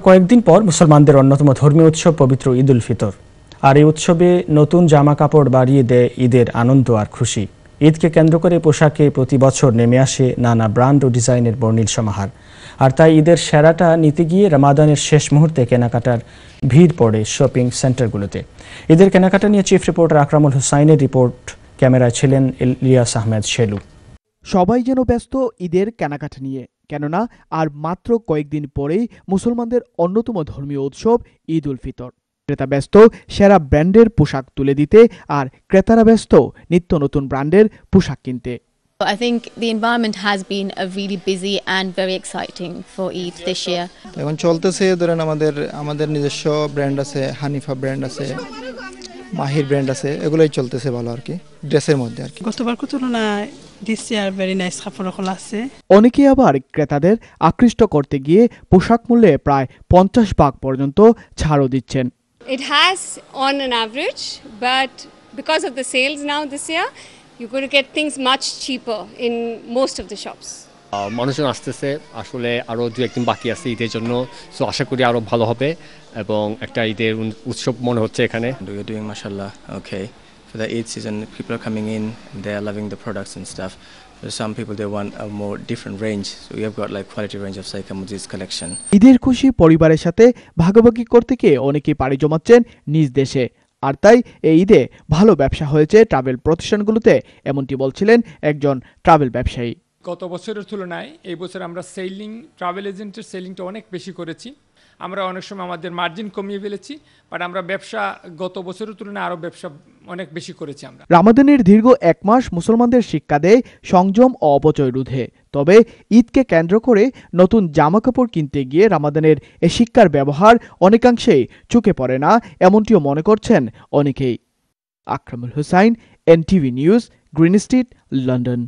কয়েকদিন পর মুসলমানদের অন্যতম ধর্মীয় উৎসব পবিত্র ঈদ উল ফিতর। আর এই উৎসবে নতুন জামা কাপড় বাড়িয়ে দেয় ঈদের আনন্দ আর খুশি। ঈদকে কেন্দ্র করে পোশাকে প্রতি বছর নেমে আসে নানা ব্র্যান্ড ও ডিজাইনের বর্ণিল সমাহার। আর তাই ঈদের সেরাটা নিতে গিয়ে রমাদানের শেষ মুহূর্তে কেনাকাটার ভিড় পড়ে শপিং সেন্টারগুলোতে। ঈদের কেনাকাটা নিয়ে চিফ রিপোর্টার আকরামুল হুসাইনের রিপোর্ট, ক্যামেরায় ছিলেন ইলিয়াস আহমেদ শেলু। সবাই যেন ব্যস্ত ঈদের কেনাকাটা নিয়ে, কেননা আর মাত্র কয়েকদিন পরেই মুসলমানদের অন্যতম ধর্মীয় উৎসব ঈদ উল ফিতর। ক্রেতা ব্যস্ত সেরা ব্র্যান্ডের পোশাক তুলে দিতে, আর ক্রেতারা ব্যস্ত নিত্য নতুন ব্র্যান্ডের পোশাক কিনতে। I think the environment has been a really busy and very exciting for Eid this year. এখন চলতেছে, ধরেন আমাদের নিজস্ব ব্র্যান্ড আছে, হানিফা ব্র্যান্ড আছে, মাহির ব্র্যান্ড আছে, এগুলোই চলতেছে ভালো আর কি, ড্রেসের মধ্যে আর কি। গতবার তুলনায় দিস ইয়ার ভেরি নাইস কাপড় আছে। অনেকে আবার ক্রেতাদের আকৃষ্ট করতে গিয়ে পোশাক মূল্যে প্রায় 50% পর্যন্ত ছাড়ও দিচ্ছেন। It has on an average, but because of the sales now this year, you're going to get things much cheaper in most of the shops. মানুষজন আসতেছে, আসলে আরো 2-1 দিন বাকি আছে ঈদের জন্য, সো আশা করি আরো ভালো হবে এবং একটা ঈদের উৎসব মনে হচ্ছে এখানে। We're doing mashallah okay for the Eid season. People are coming in, they are loving the products and stuff. For some people they want a more different range, so we have got like quality range of Saika Muji's collection. ঈদের খুশি পরিবারের সাথে ভাগাভাগি করতে গিয়ে অনেকেই পাড়ি জমাচ্ছেন নিজ দেশে। আর তাই এই ঈদে ভালো ব্যবসা হয়েছে ট্রাভেল প্রতিষ্ঠানগুলোতে, এমনটি বলছিলেন একজন ট্রাভেল ব্যবসায়ী। গত বছরের তুলনায় এই বছর আমরা ট্রাভেল এজেন্টের সেলিংটা অনেক বেশি করেছি। আমরা অনেক সময় আমাদের মার্জিন কমিয়ে ফেলেছি, বাট আমরা ব্যবসা গত বছরের তুলনায় আরও ব্যবসা অনেক বেশি করেছি আমরা। রমাদানের দীর্ঘ 1 মাস মুসলমানদের শিক্ষা দেয় সংযম ও অপচয় রোধে। তবে ঈদকে কেন্দ্র করে নতুন জামাকাপড় কিনতে গিয়ে রমাদানের এ শিক্ষার ব্যবহার অনেকাংশেই চোখে পড়ে না, এমনটিও মনে করছেন অনেকেই। Akramul Hussain, NTV news, Green Street, London.